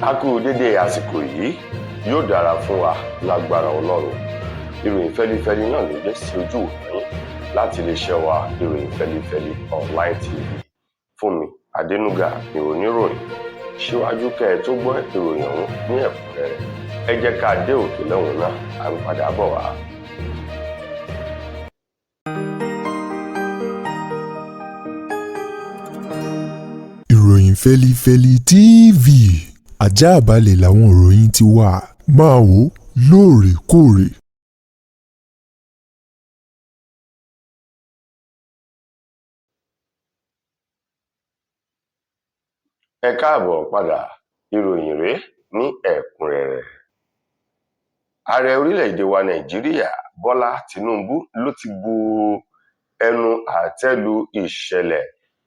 A kú dédé àsìkò yìí, yóò dára fún wa lágbára Ọlọ́run. Ìròyìn fẹ́lifẹ́li náà ló jẹ́ sí ojú òní láti iléeṣẹ́ wa ìròyìn fẹ́lifẹ́li online TV. Fúnmi Adénúgà ni oníròyìn. Síwájú kẹ́ ẹ tó gbọ́ ìròyìn ọ̀hún ní ẹ̀kúnrẹ́rẹ́, ẹ jẹ́ ká dé òkè lọ́hùn náà, à ń padà bọ̀ wá. Ìròyìn fẹ́lifẹ́li TV, àjààbálẹ̀ làwọn ìròyìn ti wà, máa wò lóòrèkóòrè. Ẹ káàbọ̀ padà, ìròyìn rèé ní ẹ̀kúnrẹ́rẹ́. Ààrẹ orílẹ̀-èdè wa Nàìjíríà Bọ́lá Tinubu ló ti bu ẹnu àtẹ́ lu ìṣẹ̀lẹ̀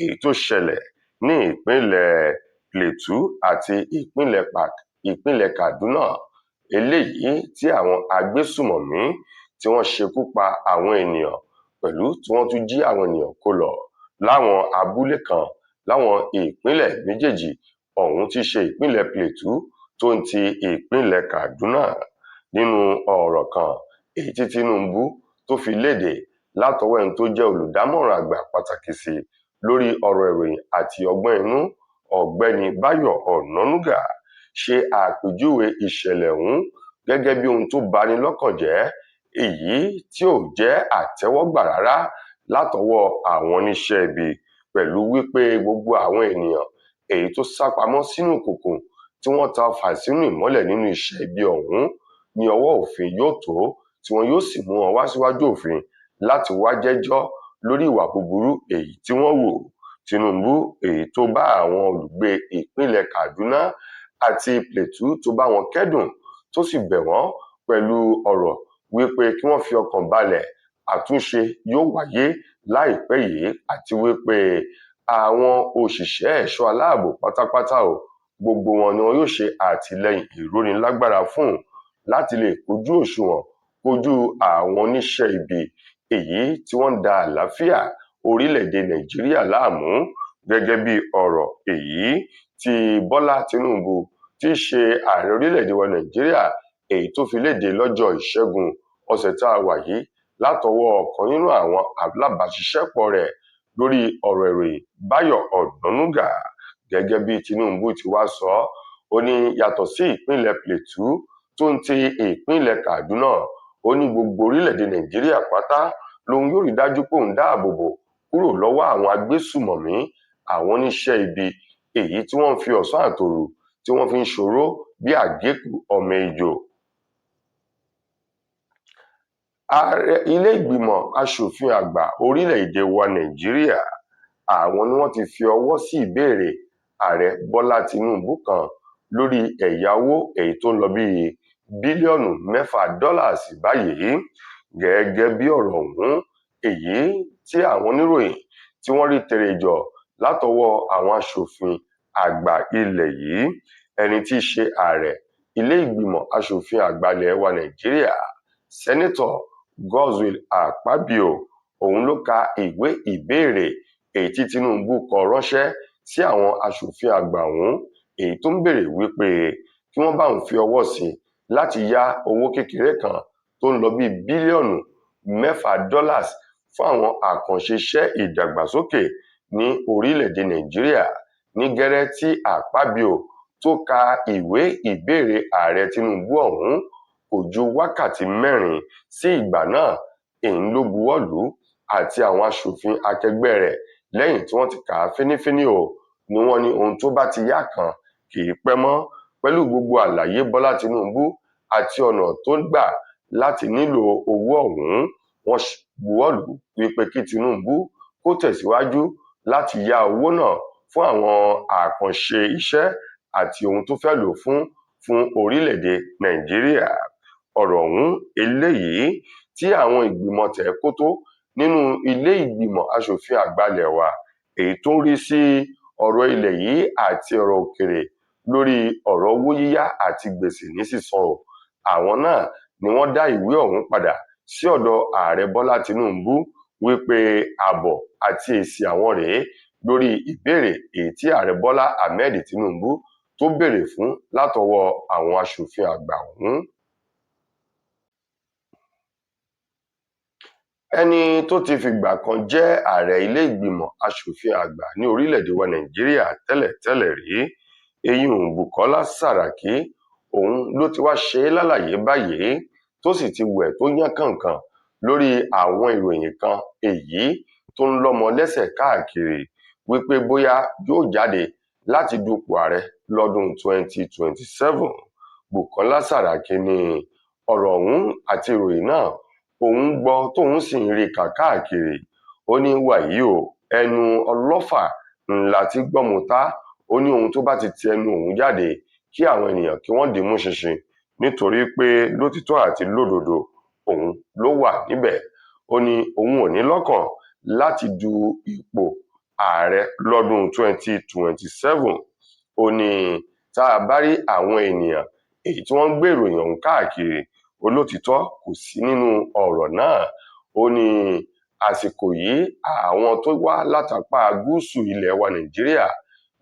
èyí tó ṣẹlẹ̀ ní ìpínlẹ̀ Plateau àti ìpínlẹ̀ Kaduna, eléyìí tí àwọn agbésùmọ̀mí tí wọ́n ṣekú pa àwọn ènìyàn pẹ̀lú tí wọ́n tún jí àwọn ènìyàn kó lọ láwọn abúlé kan láwọn ìpínlẹ̀ méjèèjì ọ̀hún tí ṣe ìpínlẹ̀ Plateau tó ń ti ìpínlẹ̀ Kaduna. Nínú ọ̀rọ̀ kan èyí tí Tinubu tó fi léde látọwọ́ ẹni tó jẹ́ olùdámọ̀ràn àgbà pàtàkì sí lórí ọ̀rọ̀ ìròyìn àti ọgbọ́n inú, Ọ̀gbẹ́ni Báyọ̀ Ọ̀nànúgà, ṣe àpèjúwe ìṣẹ̀lẹ̀ ọ̀hún gẹ́gẹ́ bí ohun tó bani lọ́kàn jẹ́, èyí tí ò jẹ́ àtẹ́wọ́gbà rárá látọwọ́ àwọn oníṣẹ́ ibi, pẹ̀lú wípé gbogbo àwọn ènìyàn èyí tó sápamọ́ sínú òkùnkùn tí wọ́n ta fà sínú ìmọ́lẹ̀ nínú iṣẹ́ ibi ọ̀hún ní ọwọ́ òfin yóò tó, tí wọn yóò sì mú wọn wá síwájú òfin láti wá jẹ́jọ́ lórí ìwà búburú èyí tí wọ́n hù. Tinubu èyí tó bá àwọn olùgbé ìpínlẹ̀ Kaduna àti Plateau tó bá wọn kẹ́dùn, tó sì bẹ̀ wọ́n pẹ̀lú ọ̀rọ̀ wípé kí wọ́n fi ọkàn balẹ̀, àtúnṣe yóò wáyé láìpẹ́ yìí, àti wípé àwọn òṣìṣẹ́ ẹ̀ṣọ́ aláàbò pátápátá gbogbo wọn ni wọn yóò ṣe àtìlẹ́yìn ìrónilágbára fún láti lè kojú òṣùwọ̀n kojú àwọn oníṣẹ́ ibi èyí tí wọ́n ń da àlàáfíà orílẹ̀-èdè Nàìjíríà láàmú, gẹ́gẹ́ bí ọ̀rọ̀ èyí tí Bọ́lá Tinubu tí í ṣe ààrẹ orílẹ̀-èdè wa Nàìjíríà èyí tó fi léde lọ́jọ́ Ìṣẹ́gun ọ̀sẹ̀ tá a wà yìí látọwọ́ ọ̀kan nínú àwọn alábàáṣiṣẹ́pọ̀ rẹ̀ lórí ọ̀rọ̀ ìròyìn Báyọ̀ Ọ̀nànúgà. Gẹ́gẹ́ bí Tinubu ti wá sọ, ó ní yàtọ̀ sí ìpínlẹ̀ Plateau tó ń ti ìpínlẹ̀ Kaduna, ó ní gbogbo orílẹ̀-èdè Nàìjíríà pátá lòun yóò rí dájú pé òun dáàbò bò kúrò lọ́wọ́ àwọn agbésùmọ̀mí, àwọn oníṣẹ́ ibi èyí tí wọ́n fi ọ̀sán àtòru tí wọ́n fi ń ṣòro bí àgékù ọmọ ejò. Ààrẹ ilé ìgbìmọ̀ aṣòfin àgbà orílẹ̀-èdè wa Nàìjíríà, àwọn ni wọ́n ti fi ọwọ́ sí ìbéèrè ààrẹ Bọ́lá Tinubu kan lórí ẹ̀yáwó èyí tó ń lọ bíi bílíọ̀nù $6 báyìí, gẹ́gẹ́ bí ọ̀rọ̀ ọ̀hún èyí tí àwọn oníròyìn tí wọ́n rí tẹ̀rẹ̀ jọ látọwọ́ àwọn aṣòfin àgbà ilẹ̀ yìí. Ẹni tí í ṣe ààrẹ ilé ìgbìmọ̀ aṣòfin àgbà ilẹ̀ wa Nàìjíríà, Sẹ́nẹ́tọ̀ Godswill Akpabio, òun ló ka ìwé ìbéèrè èyí tí Tinubu kọ ránṣẹ́ sí àwọn aṣòfin àgbà ọ̀hún, èyí tó ń béèrè wípé kí wọ́n bá òun fi ọwọ́ sí láti yá owó kékeré kan tó ń lọ bíi bílíọ̀nù $6 fún àwọn àkànṣe iṣẹ́ ìdàgbàsókè ní orílẹ̀-èdè Nàìjíríà. Ní gẹ́rẹ́ tí Akpabio tó ka ìwé ìbéèrè ààrẹ Tinubu ọ̀hún, kò ju wákàtí 4 sí ìgbà náà èyí ló buwọ́ lù ú àti àwọn aṣòfin akẹgbẹ́ rẹ̀. Lẹ́yìn tí wọ́n ti kà á fínífíní ni wọ́n ní ohun tó bá ti yá kan kì í pẹ́ mọ́. Pẹ̀lú gbogbo àlàyé Bọ́lá Tinubu àti ọ̀nà tó gbà láti nílò owó ọ̀hún, wọ́n buwọ́ lù ú wípé kí Tinubu kó tẹ̀síwájú láti yá owó náà fún àwọn àkànṣe iṣẹ́ àti ohun tó fẹ́ lò fún orílẹ̀-èdè Nàìjíríà. Ọ̀rọ̀ ọ̀hún eléyìí tí àwọn ìgbìmọ̀ tẹ̀ẹ́kótó nínú ilé ìgbìmọ̀ aṣòfin àgbà ilẹ̀ wa èyí tó ń rí sí ọ̀rọ̀ ilẹ̀ yìí àti ọ̀rọ̀ òkèrè lórí ọ̀rọ̀ owó yíyá àti gbèsè ní sísan, àwọn náà ni wọ́n dá ìwé ọ̀hún padà sí ọ̀dọ̀ ààrẹ Bọ́lá Tinubu wípé àbọ̀ àti èsì àwọn rèé lórí ìbéèrè èyí tí ààrẹ Bọ́lá Ahmed Tinubu tó béèrè fún látọwọ́ àwọn aṣòfin àgbà ọ̀hún. Ẹni tó ti fìgbà kan jẹ́ ààrẹ ilé ìgbìmọ̀ aṣòfin àgbà ní orílẹ̀-èdè wa Nàìjíríà tẹ́lẹ̀tẹ́lẹ̀ rí, Eyín Bùkọ́lá Sàràkí, òun ló ti wá ṣe é lálàyé báyìí tó sì ti wẹ̀ tó yán kànkàn lórí àwọn ìròyìn kan èyí tó ń lọ́mọ lẹ́sẹ̀ káàkiri wípé bóyá yóò jáde láti dupò ààrẹ lọ́dún 2027. Bùkọ́lá Sàràkí ní ọ̀rọ̀ ọ̀hún àti ìròyìn náà òun gbọ́ tóun sì ń rí kà káàkiri. Ó ní wàyí o, ẹnu ọlọ́fà ńlá tí gbọ́mùtá. Ó ní ohun tó bá ti ti ẹnu òun jáde kí àwọn ènìyàn kí wọ́n dìímú ṣinṣin nítorí pé lótìtọ́ àti lódodo òun ló wà níbẹ̀. Ó ní òun ò ní lọ́kàn láti du ipò ààrẹ lọ́dún 2027. Ó ní tá a bá rí àwọn ènìyàn èyí tí wọ́n ń gbé ìròyìn ọ̀hún káàkiri, olótìtọ́ kò sí nínú ọ̀rọ̀ náà. Ó ní àsìkò yìí àwọn tó wá látàpá gúúsù ilẹ̀ wa Nàìjíríà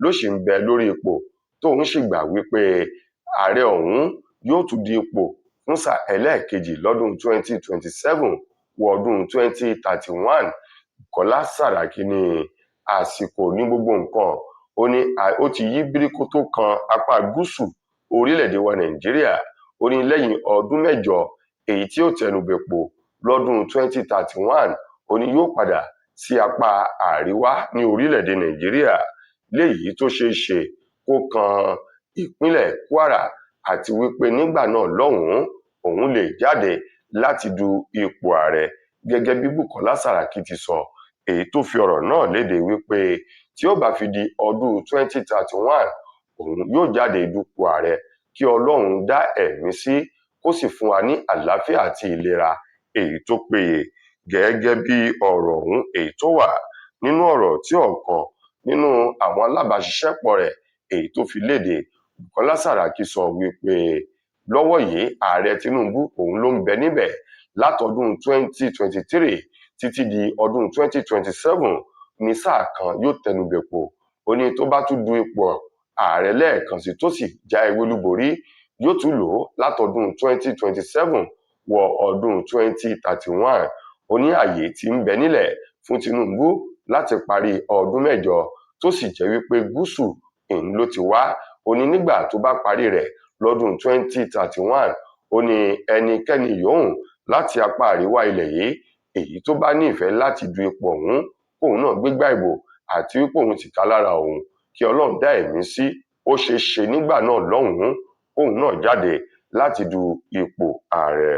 ló sì ń bẹ lórí ipò tóun sì gbà wípé ààrẹ ọ̀hún yóò tún di ipò fún sáà ẹlẹ́ẹ̀kejì lọ́dún 2027 wọ ọdún 2031. Bùkọ́lá Sàràkí ní àsìkò ní gbogbo nǹkan. Ó ní ó ti yí bíríkótó kan apá gúúsù orílẹ̀-èdè wa Nàìjíríà. Ó ní lẹ́yìn ọdún 8 èyí tí ó tẹnubẹ̀pọ̀ lọ́dún 2031, ó ní yóò padà sí apá àríwá ní orílẹ̀-èdè Nàìjíríà, léyìí tó ṣeé ṣe kó kan ìpínlẹ̀ Kwara, àti wípé nígbà náà lọ́hùn-ún òun lè jáde láti du ipò ààrẹ gẹ́gẹ́ bí Bùkọ́lá Sàràkí ti sọ, èyí tó fi ọ̀rọ̀ náà léde wípé tí ó bá fi di ọdún 2031 òun yóò jáde dupò ààrẹ kí Ọlọ́run dá ẹ̀mí sí kó sì fún wa ní àlàáfíà àti ìlera èyí tó péye. Gẹ́gẹ́ bí ọ̀rọ̀ ọ̀hún èyí tó wà nínú ọ̀rọ̀ tí ọ̀kan nínú àwọn alábàáṣiṣẹ́pọ̀ rẹ̀ èyí tó fi léde, Bùkọ́lá Sàràkí sọ wípé lọ́wọ́ yìí ààrẹ Tinubu òun ló ń bẹ níbẹ̀ látọdún 2023 títí di ọdún 2027 ní sáà kan yóò tẹnubẹ̀pọ̀. Ó ní tó bá tún du ipò ààrẹ lẹ́ẹ̀kan sí tó sì já olúborí, yóò tún lò ó látọdún 2027 wọ ọdún 2031. Ó ní ààyè tí ń bẹ nílẹ̀ fún Tinubu láti parí ọdún 8 tó sì jẹ́ wípé gúúsù ìhín ló ti wá. Ó ní nígbà tó bá parí rẹ̀ lọ́dún 2031, ó ní ẹnikẹ́ni yòówù láti apá àríwá ilẹ̀ yìí èyí tó bá ní ìfẹ́ láti du ipò ọ̀hún kóun náà gbégbá ìbò, àti wípé òun tìka lára òun kí Ọlọ́run dá ẹ̀mí sí, ó ṣeé ṣe nígbà náà lọ́hùn-ún kóun náà jáde láti du ipò ààrẹ.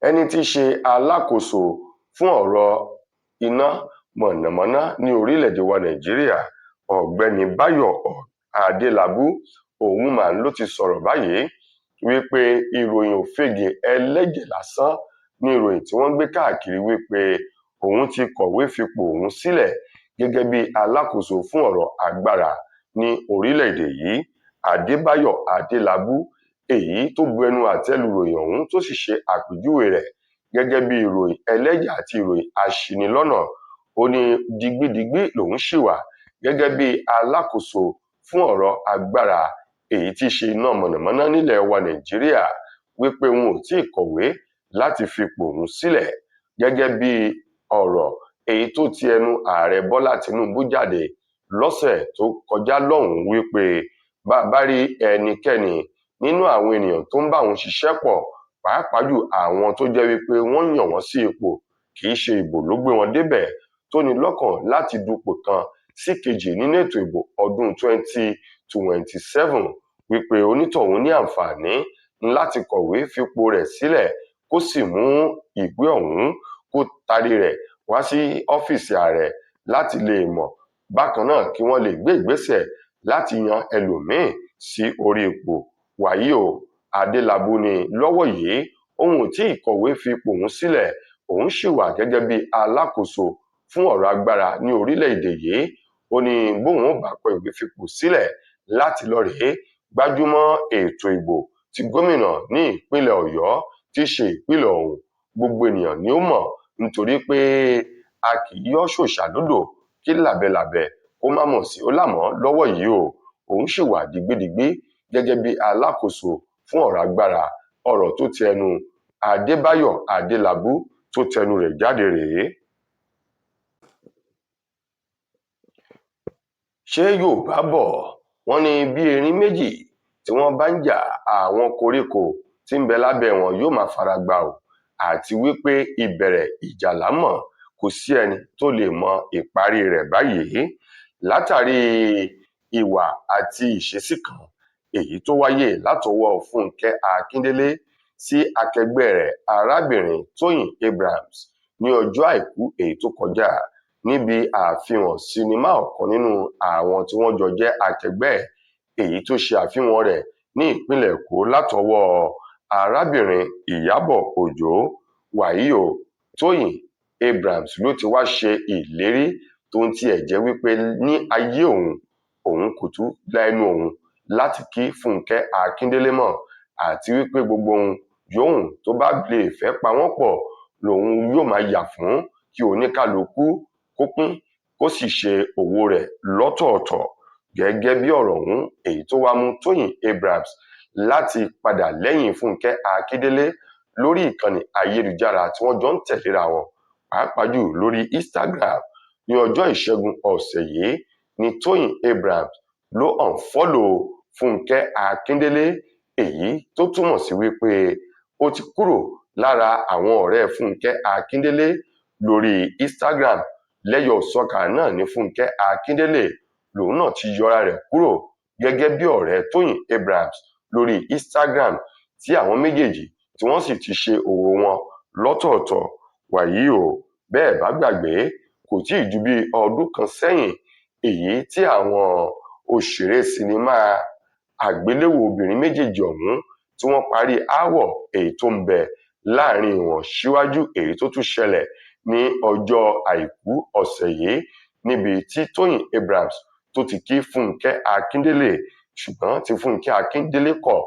Ẹni tí í ṣe alákòóso fún ọ̀rọ̀ iná mọ̀nàmọ́ná ní orílẹ̀-èdè wa Nàìjíríà, Ọ̀gbẹ́ni Báyọ̀ Adélábù, òun mà ló ti sọ̀rọ̀ báyìí wípé ìròyìn òfegè ẹlẹ́jẹ̀ lásán ní ìròyìn tí wọ́n gbé káàkiri wípé òun ti kọ̀wé fipò òun sílẹ̀ gẹ́gẹ́ bí alákòóso fún ọ̀rọ̀ agbára ní orílẹ̀-èdè yìí. Adébáyọ̀ Adélábù, èyí tó bu ẹnu àtẹ́ lu ìròyìn ọ̀hún tó sì ṣe àpèjúwe rẹ̀ gẹ́gẹ́ bí ìròyìn ẹlẹ́jẹ̀ àti ìròyìn aṣinilọ́nà. Ó ní digbídigbí lòun ṣì wà gẹ́gẹ́ bí alákòóso fún ọ̀rọ̀ agbára èyí tí í ṣe iná mọ̀nàmọ́ná nílẹ̀ wa Nàìjíríà, wípé òun ò tí ì kọ̀wé láti fipò òun sílẹ̀, gẹ́gẹ́ bí ọ̀rọ̀ èyí tó ti ẹnu ààrẹ Bọ́lá Tinubu jáde lọ́sẹ̀ tó kọjá lọ́hùn-ún wípé bá rí ẹnikẹ́ni nínú àwọn ènìyàn tó ń bá òun ṣiṣẹ́ pọ̀, pàápàá jù àwọn tó jẹ́ wípé wọ́n yàn wọ́n sí ipò kì í ṣe ìbò ló gbé wọn débẹ̀, tó ní lọ́kàn láti dupò kan sí kejì nínú ètò ìbò ọdún 2027, wípé onítọ̀hún ní àǹfààní láti kọ̀wé fipò rẹ̀ sílẹ̀ kó sì mú ìwé ọ̀hún kó tarí rẹ̀ wá sí ọ́fíìsì ààrẹ láti lè mọ̀. Bákan náà kí wọ́n lè gbé ìgbésẹ̀ láti yan ẹlòmíín sí orí ipò. Wàyí o, Adélábù ní lọ́wọ́ yìí òun ò tí ì kọ̀wé fipò òun sílẹ̀, òun ṣì wà gẹ́gẹ́ bí alákòóso fún ọ̀rọ̀ agbára ní orílẹ̀-èdè yìí. Ó ní bóun ò bá kọ ìwé fipò sílẹ̀ láti lọ rèé gbájúmọ́ ètò ìbò ti gómìnà ní ìpínlẹ̀ Ọ̀yọ́ tí í ṣe ìpínlẹ̀ ọ̀hún, gbogbo ènìyàn ni ó mọ̀, nítorí pé a kì í yọ́ ṣòṣà lódò kí làbẹ́làbẹ́ kó má mọ̀ sí ó lámọ̀ lọ́wọ́ yìí o òun sì wà digbídigbí gẹ́gẹ́ bí alákòóso fún ọ̀rọ̀ agbára ọ̀rọ̀ tó ti ẹnu Adébáyọ̀ Adélábù tó tẹnu rẹ̀ jáde rèé. ṣé Yorùbá bọ̀ wọ́n ní bí erin méjì tí wọ́n bá ń jà àwọn koríko tí ń bẹ lábẹ́ wọn yóò máa fara gbá o àti wípé ìbẹ̀rẹ̀ ìjà lámọ̀ kò sí ẹni tó lè mọ ìparí rẹ̀ báyìí látàrí ìwà àti ìṣesí kan èyí tó wáyé látọwọ́ Fúnkẹ́ Akíndélé sí akẹgbẹ́ rẹ̀ arábìnrin Tóyìn Abrahams ní ọjọ́ Àìkú èyí tó kọjá níbi àfihàn sinimá ọ̀kan nínú àwọn tí wọ́n jọ jẹ́ akẹgbẹ́ èyí tó ṣe àfihàn rẹ̀ ní ìpínlẹ̀ Èkó látọwọ́ arábìnrin Ìyábọ̀ Òjó. Wàyí o Tóyìn Abrahams ló ti wá ṣe ìlérí tó ń tiẹ̀ jẹ́ wípé ní ayé òun kò tún la ẹnu òun láti kí Fúnkẹ́ Akíndélé mọ́ àti wípé gbogbo ohun yòówù tó bá lè fẹ́ pa wọ́n pọ̀ lòun yóò máa yà fún kí oníkálukú kó pín kó sì ṣe òwò rẹ̀ lọ́tọ̀ọ̀tọ̀ gẹ́gẹ́ bí ọ̀rọ̀ ọ̀hún èyí tó wá mú Tóyìn Abrahams láti padà lẹ́yìn Fúnkẹ́ Akíndélé lórí ìkànnì ayélujára tí wọ́n jọ ń tẹ̀léra wọn pàápàá jù lórí Instagram ní ọjọ́ Ìṣẹ́gun ọ̀sẹ̀ yìí ni Tóyìn Abrahams ló unfollow Fúnkẹ́ Akíndélé èyí tó túmọ̀ sí wípé ó ti kúrò lára àwọn ọ̀rẹ́ Fúnkẹ́ Akíndélé lórí Instagram lẹ́yọ̀-ò-sọkà náà ní Fúnkẹ́ Akíndélé lòun náà ti yọra rẹ̀ kúrò gẹ́gẹ́ bí ọ̀rẹ́ Tóyìn Abrahams lórí Instagram tí àwọn méjèèjì tí wọ́n sì ti ṣe òwò wọn lọ́tọ̀ọ̀tọ̀. Wàyí o bẹ́ẹ̀ bá gbàgbé kò tí ì ju bí ọdún kan sẹ́yìn èyí tí àwọn òṣèré sinimá àgbéléwò obìnrin méjèèjì ọ̀hún tí wọ́n parí aáwọ̀ èyí tó ń bẹ láàrin wọn síwájú èyí tó tún ṣẹlẹ̀ ní ọjọ́ Àìkú ọ̀sẹ̀ yìí níbi tí Tóyìn Abrahams tó ti kí Fúnkẹ́ Akíndélé ṣùgbọ́n tí Fúnkẹ́ Akíndélé kọ̀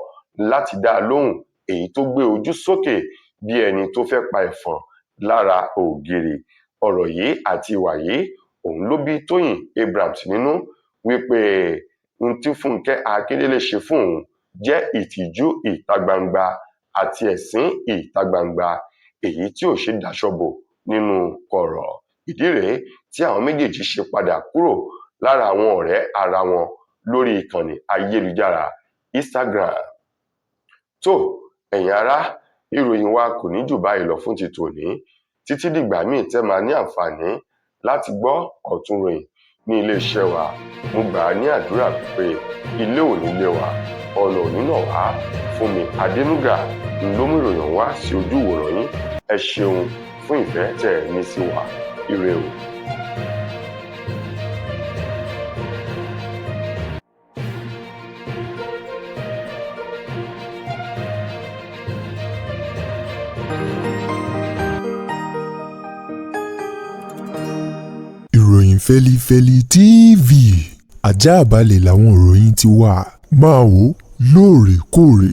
láti dá a lóhùn èyí tó gbé ojú sókè bí ẹni tó fẹ́ pa ẹ̀fọn lára ògiri. Ọ̀rọ̀ yìí àti ìwà yìí òun ló bí Tóyìn Abrahams nínú wípé ohun tí Fúnkẹ́ Akíndélé ṣe fún òun jẹ́ ìtìjú ìta gbangba àti ẹ̀sín ìta gbangba èyí tí ò ṣe daṣọ bò nínú kọ̀rọ̀. Ìdí rèé tí àwọn méjèèjì ṣe padà kúrò lára àwọn ọ̀rẹ́ ara wọn lórí ìkànnì ayélujára Instagram. tó ẹ̀yin ará ìròyìn wa kò ní jù báyìí lọ fún ti tòní títí dìgbà míì tẹ́ máa ní àǹfààní láti gbọ́ ọ̀tun ròyìn ní iléeṣẹ́ wa. Mo gbà á ní àdúrà pé ilé ò ní lé wa ọ̀nà ò ní nà wá. Fúnmi Adénúgà ló mú ìròyìn wá sí ojú ìwòran yín. Ẹ ṣeun fún ìfẹ́ tẹ́ ẹ ní sí wa. Ire o. Ìròyìn Fẹ́lifẹ́li TV àjààbálẹ̀ làwọn ìròyìn ti wà máa wò lóòrèkóòrè.